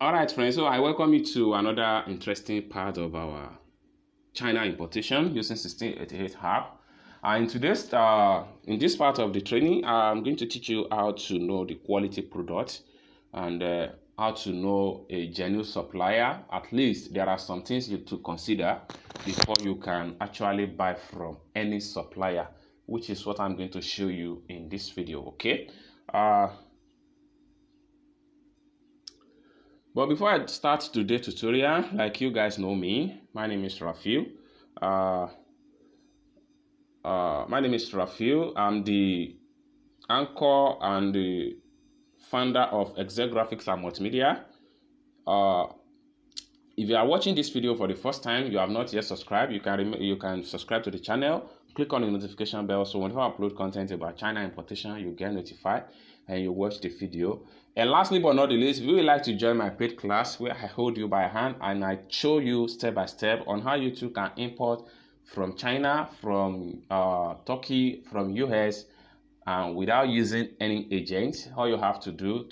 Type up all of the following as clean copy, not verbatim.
All right, friends, so I welcome you to another interesting part of our China importation using 1688 app. And in this part of the training, I'm going to teach you how to know the quality product and how to know a genuine supplier. At least there are some things you to consider before you can actually buy from any supplier, which is what I'm going to show you in this video. Okay. But before I start today's tutorial, like you guys know me, my name is Rafiu. I'm the anchor and the founder of Exec Graphics and Multimedia. If you are watching this video for the first time, you have not yet subscribed, you can subscribe to the channel, click on the notification bell, so whenever I upload content about China importation, you get notified and you watch the video. And lastly but not the least, if you would like to join my paid class where I hold you by hand and I show you step by step on how you too can import from China, from Turkey, from US, without using any agent. All you have to do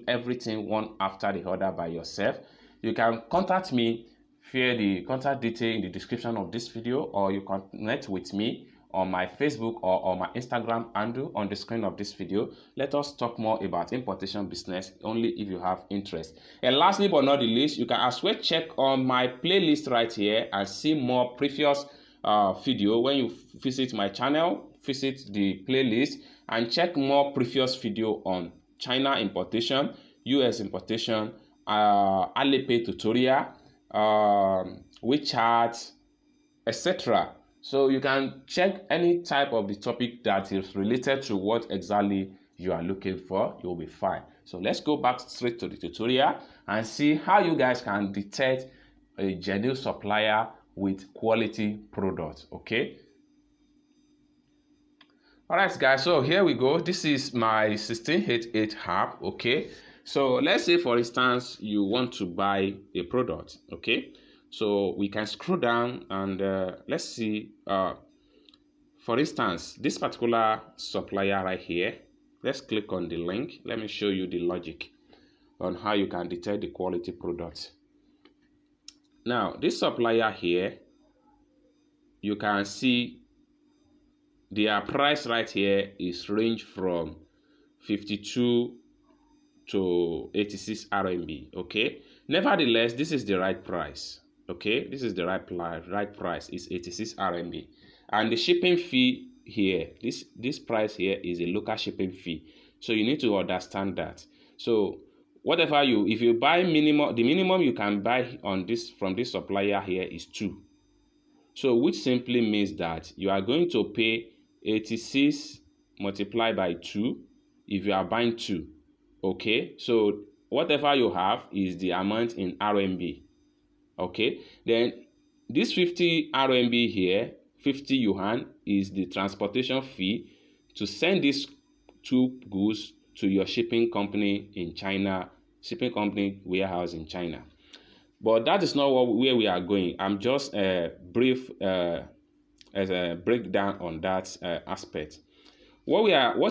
everything one after the other by yourself. You can contact me via the contact detail in the description of this video, or you can connect with me on my Facebook or on my Instagram handle on the screen of this video. Let us talk more about importation business only if you have interest. And lastly but not the least, you can as well check on my playlist right here and see more previous video. When you visit my channel, visit the playlist and check more previous video on China importation, US importation, Alipay tutorial, WeChat, etc. So you can check any type of the topic that is related to what exactly you are looking for. You'll be fine. So let's go back straight to the tutorial and see how you guys can detect a genuine supplier with quality products. Okay. All right, guys. So here we go. This is my 1688 app. Okay. So let's say, for instance, you want to buy a product. Okay. So we can scroll down and let's see. For instance, this particular supplier right here. Let's click on the link. Let me show you the logic on how you can detect the quality products. Now, this supplier here, you can see their price right here is range from 52 to 86 RMB. Okay. Nevertheless, this is the right price. Okay, this is the right price is 86 RMB, and the shipping fee here, this price here is a local shipping fee. So you need to understand that. So whatever if you buy the minimum you can buy on this from this supplier here is 2. So which simply means that you are going to pay 86 multiplied by 2 if you are buying 2. Okay, so whatever you have is the amount in RMB. Okay, then this 50 RMB here, 50 yuan, is the transportation fee to send these 2 goods to your shipping company in China, shipping company warehouse in China. But that is not where we are going. I'm just brief as a breakdown on that aspect. What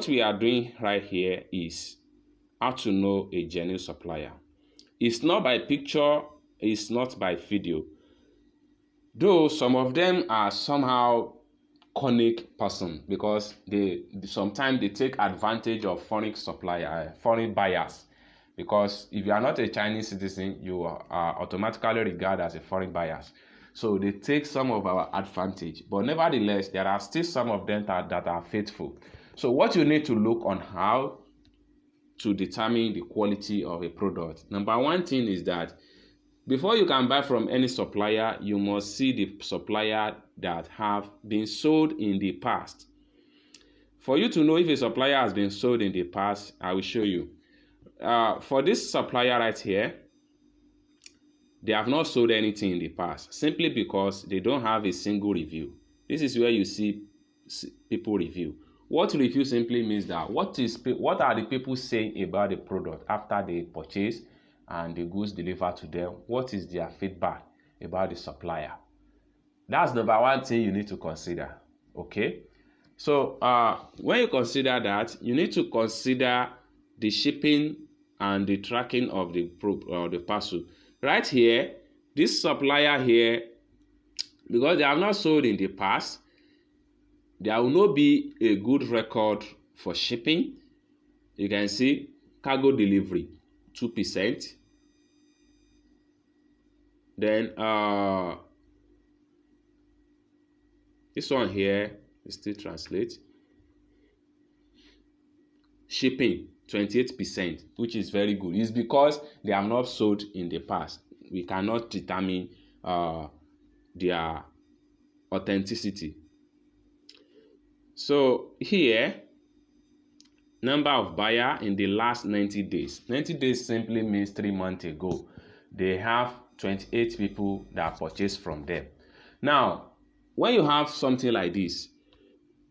we are doing right here is how to know a genuine supplier. It's not by picture, it's not by video. Though some of them are somehow conic person because sometimes they take advantage of foreign buyers. Because if you are not a Chinese citizen, you are automatically regarded as a foreign buyer. So they take some of our advantage. But nevertheless, there are still some of them that are faithful. So what you need to look on how to determine the quality of a product. Number one thing is that before you can buy from any supplier, you must see the supplier that have been sold in the past. For you to know if a supplier has been sold in the past, I will show you. For this supplier right here, they have not sold anything in the past simply because they don't have a single review. This is where you see people review. What review simply means that what are the people saying about the product after they purchase and the goods delivered to them? What is their feedback about the supplier? That's number one thing you need to consider. Okay, so when you consider that, you need to consider the shipping and the tracking of the parcel. Right here, this supplier here, because they have not sold in the past, there will not be a good record for shipping. You can see cargo delivery 2%. Then this one here is still translate. Shipping 28%, which is very good. It's because they have not sold in the past. We cannot determine their authenticity. So here, number of buyer in the last 90 days. 90 days simply means 3 months ago. They have 28 people that purchased from them. Now, when you have something like this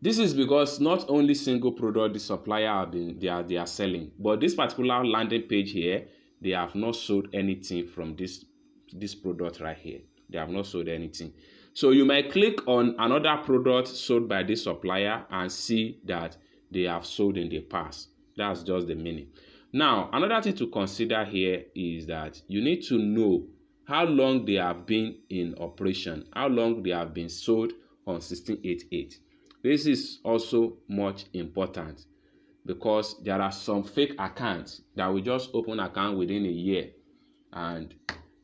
is because not only single product the supplier they are selling, but this particular landing page here, they have not sold anything from this product right here. They have not sold anything. So you might click on another product sold by this supplier and see that they have sold in the past. That's just the meaning. Now, another thing to consider here is that you need to know how long they have been in operation, how long they have been sold on 1688. This is also much important because there are some fake accounts that will just open account within a year and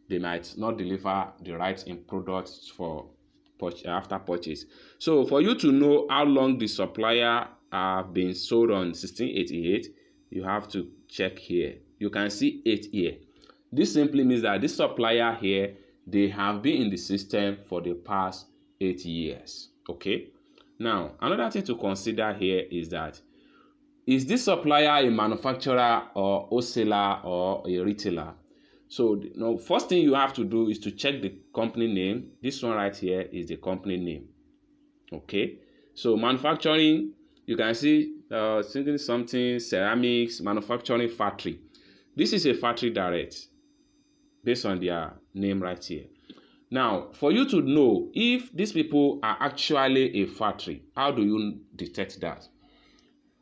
they might not deliver the right in products for after purchase. So for you to know how long the supplier have been sold on 1688, you have to check here. You can see 8 here. This simply means that this supplier here, they have been in the system for the past 8 years. Okay. Now, another thing to consider here is that, is this supplier a manufacturer or wholesaler or a retailer? So, first thing you have to do is to check the company name. This one right here is the company name. Okay. So, manufacturing, you can see something ceramics, manufacturing factory. This is a factory direct based on their name right here. Now, for you to know if these people are actually a factory, how do you detect that?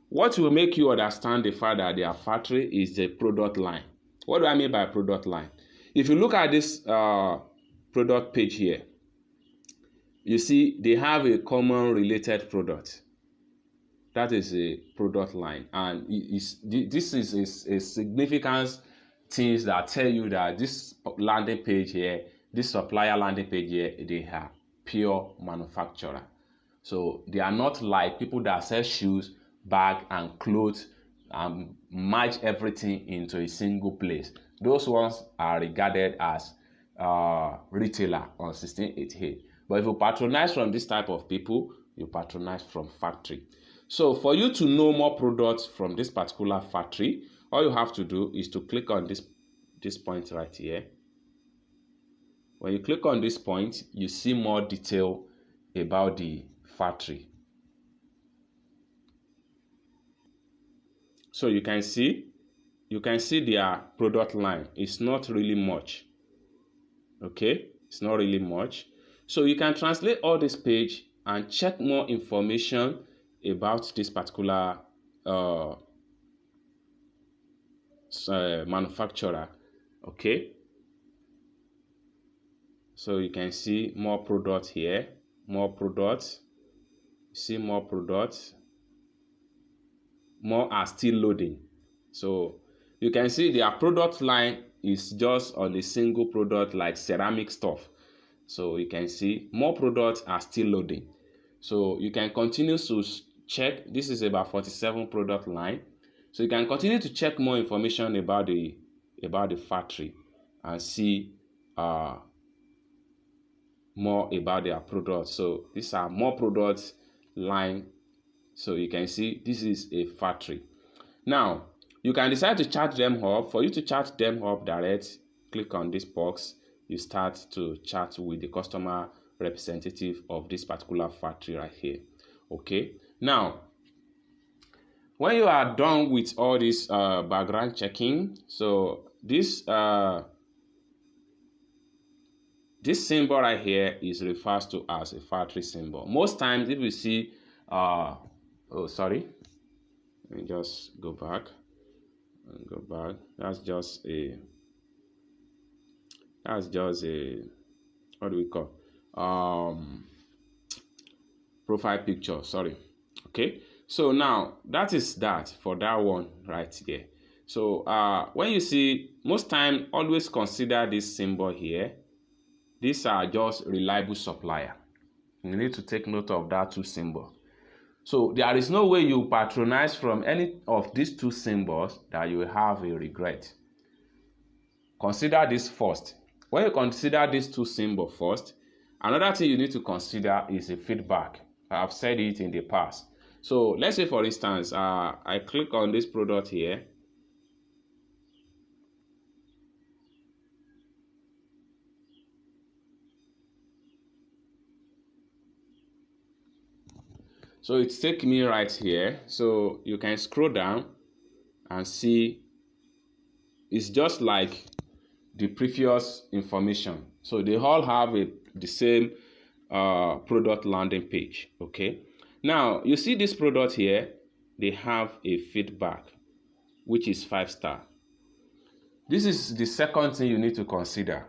What will make you understand the fact that they are factory is the product line. What do I mean by product line? If you look at this product page here, you see they have a common related product. That is a product line, and this is a significant things that tell you that this landing page here, this supplier landing page here, they are pure manufacturer. So they are not like people that sell shoes, bag, and clothes and merge everything into a single place. Those ones are regarded as retailer on 1688. But if you patronize from this type of people, you patronize from factory. So for you to know more products from this particular factory, all you have to do is to click on this point right here. When you click on this point, you see more detail about the factory. So you can see their product line. It's not really much. Okay, it's not really much. So you can translate all this page and check more information about this particular manufacturer. Okay, so you can see more products here, more products. See more products. More are still loading. So you can see their product line is just on a single product like ceramic stuff. So you can see more products are still loading. So you can continue to check. This is about 47 product line. So you can continue to check more information about the factory and see more about their products. So these are more products line. So you can see this is a factory. Now, you can decide to chat them up. For you to chat them up direct, click on this box. You start to chat with the customer representative of this particular factory right here. Okay. Now, when you are done with all this background checking, so this symbol right here is refers to as a factory symbol. Most times, if you see, let me just go back. and go back. That's just a what do we call profile picture, sorry. Okay, so now that is that for that one right here. So when you see, most time always consider this symbol here. These are just reliable supplier. You need to take note of that two symbol. So there is no way you patronize from any of these two symbols that you will have a regret. Consider this first. When you consider these two symbols first, another thing you need to consider is a feedback. I've said it in the past. So let's say, for instance, I click on this product here. So it's taking me right here. So you can scroll down and see it's just like the previous information. So they all have the same product landing page. Okay. Now you see this product here, they have a feedback, which is 5-star. This is the second thing you need to consider.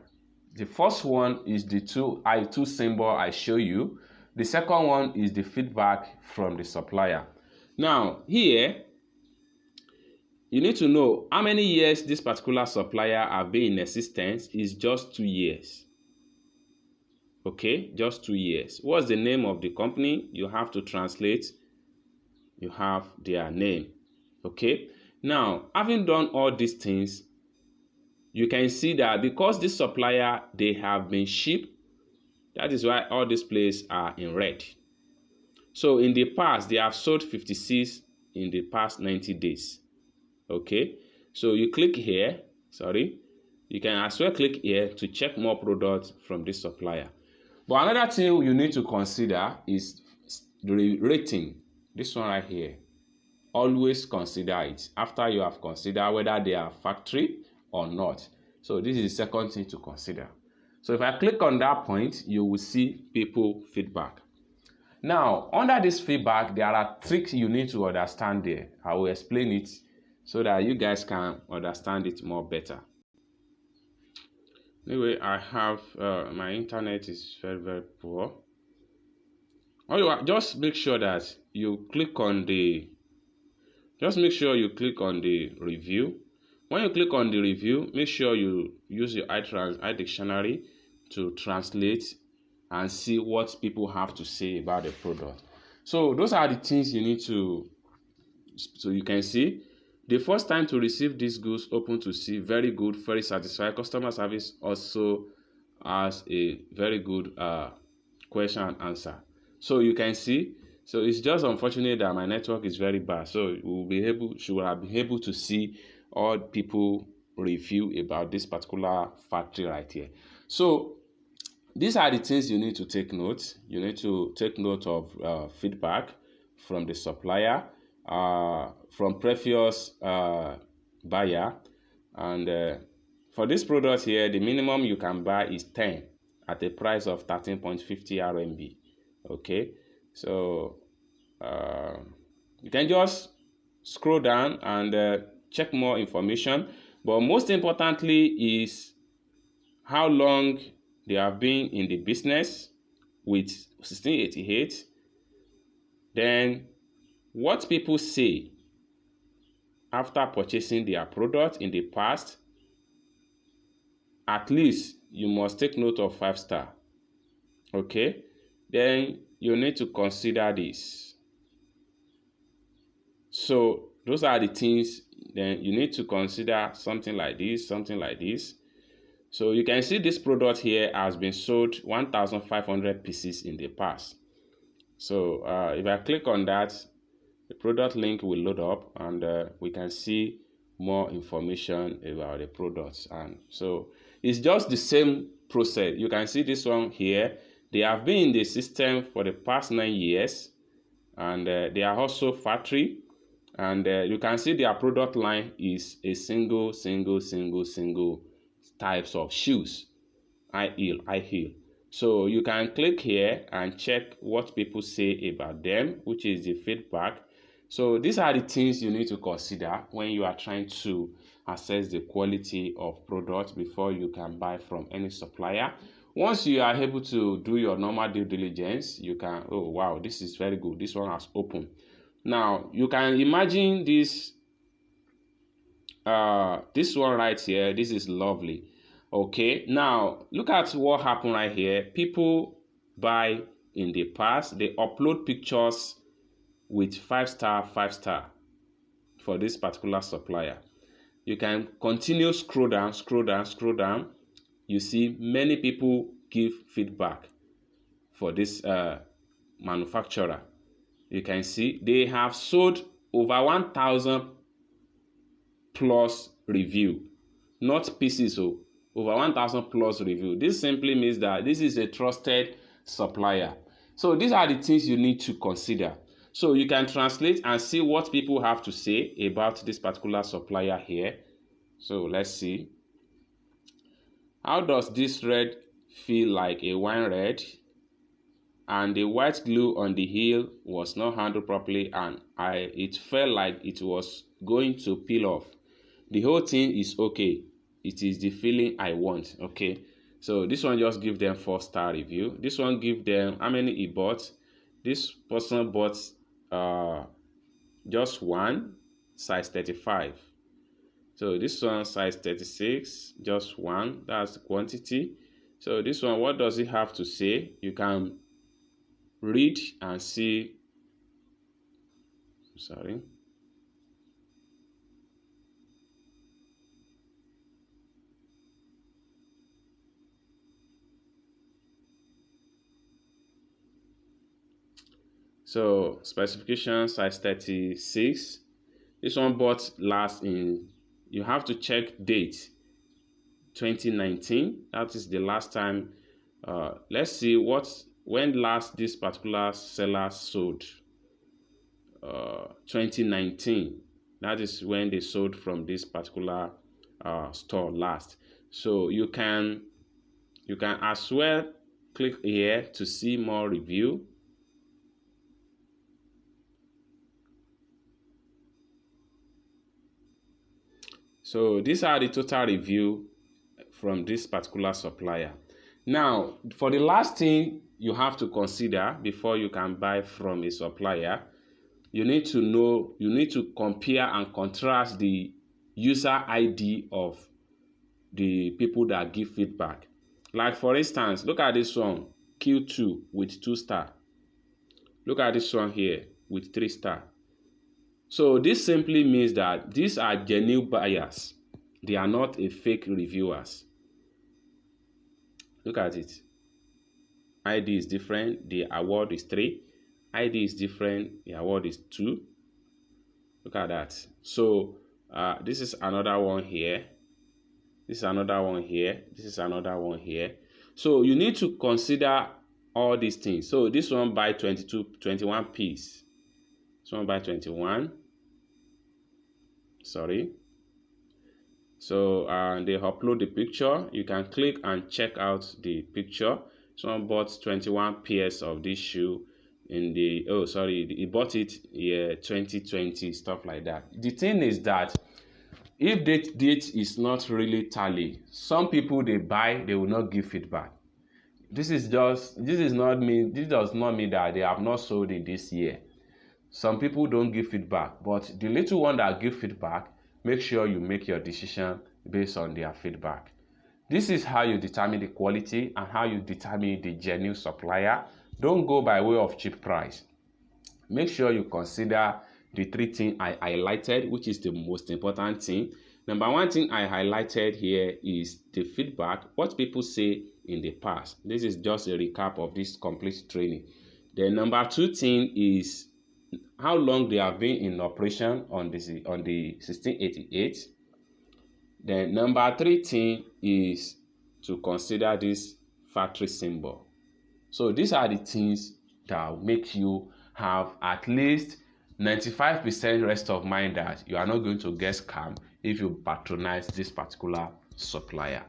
The first one is the two symbol I show you. The second one is the feedback from the supplier. Now here, you need to know how many years this particular supplier have been in existence. Is just 2 years. Okay, just 2 years. What's the name of the company? You have to translate. You have their name. Okay. Now, having done all these things, you can see that because this supplier, they have been shipped, that is why all these places are in red. So in the past, they have sold 56 in the past 90 days. Okay, so you click here, you can as well click here to check more products from this supplier. But another thing you need to consider is the rating. This one right here. Always consider it after you have considered whether they are factory or not. So this is the second thing to consider. So if I click on that point, you will see people feedback. Now, under this feedback, there are tricks you need to understand there. I will explain it so that you guys can understand it more better. Anyway, I have my internet is very, very poor. Just make sure that you click on the review. When you click on the review, make sure you use your iDictionary to translate and see what people have to say about the product. So those are the things you need to. So you can see the first time to receive these goods, open to see, very good, very satisfied. Customer service also has a very good question and answer. So you can see. So it's just unfortunate that my network is very bad. So should have been able to see all people review about this particular factory right here. So these are the things you need to take note. You need to take note of feedback from the supplier, from previous buyer, and for this product here, the minimum you can buy is 10 at a price of 13.50 RMB. Okay, so you can just scroll down and check more information, but most importantly is how long they have been in the business with 1688. Then what people say after purchasing their product in the past. At least you must take note of 5-star. Okay, then you need to consider this. So those are the things. Then you need to consider something like this. So you can see this product here has been sold 1,500 pieces in the past. So if I click on that, the product link will load up, and we can see more information about the products. And so it's just the same process. You can see this one here. They have been in the system for the past 9 years, and they are also factory. And you can see their product line is a single types of shoes, high heel. So you can click here and check what people say about them, which is the feedback. So these are the things you need to consider when you are trying to assess the quality of product before you can buy from any supplier. Once you are able to do your normal due diligence, you can, oh wow, this is very good, this one has opened. Now you can imagine this this one right here. This is lovely. Okay, now look at what happened right here. People buy in the past, they upload pictures with 5-star for this particular supplier. You can continue, scroll down. You see many people give feedback for this manufacturer. You can see they have sold over 1,000 plus review, not pieces. So over 1,000 plus review. This simply means that this is a trusted supplier. So these are the things you need to consider. So you can translate and see what people have to say about this particular supplier here. So let's see. How does this red feel like a wine red? And the white glue on the heel was not handled properly, and it felt like it was going to peel off. The whole thing is okay. It is the feeling I want. Okay, so this one just give them 4-star review. This one give them how many he bought. This person bought just one, size 35. So this one size 36, just one. That's the quantity. So this one, what does it have to say? You can read and see. Sorry. So specification size 36. This one bought last in, you have to check date, 2019. That is the last time. Let's see when last this particular seller sold. 2019. That is when they sold from this particular store last. So you can as well click here to see more review. So these are the total review from this particular supplier. Now, for the last thing you have to consider before you can buy from a supplier, you need to compare and contrast the user ID of the people that give feedback. Like for instance, look at this one, Q2 with 2-star. Look at this one here with 3-star. So this simply means that these are genuine buyers. They are not a fake reviewers. Look at it. ID is different. The award is 3. ID is different. The award is 2. Look at that. So this is another one here. This is another one here. This is another one here. So you need to consider all these things. So this one buy 21 piece. This one buy 21. Sorry. So they upload the picture. You can click and check out the picture. Someone bought 21 pairs of this shoe in the, oh sorry, he bought it 2020, stuff like that. The thing is that if date is not really tally, some people they buy, they will not give feedback. This does not mean that they have not sold in this year. Some people don't give feedback, but the little one that give feedback, make sure you make your decision based on their feedback. This is how you determine the quality and how you determine the genuine supplier. Don't go by way of cheap price. Make sure you consider the 3 things I highlighted, which is the most important thing. Number 1 thing I highlighted here is the feedback, what people say in the past. This is just a recap of this complete training. The number 2 thing is how long they have been in operation on the 1688. Then number 3 thing is to consider this factory symbol. So these are the things that will make you have at least 95% rest of mind that you are not going to get scammed if you patronize this particular supplier.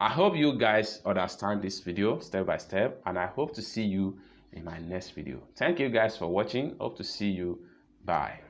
I hope you guys understand this video step by step, and I hope to see you in my next video. Thank you guys for watching. Hope to see you. Bye.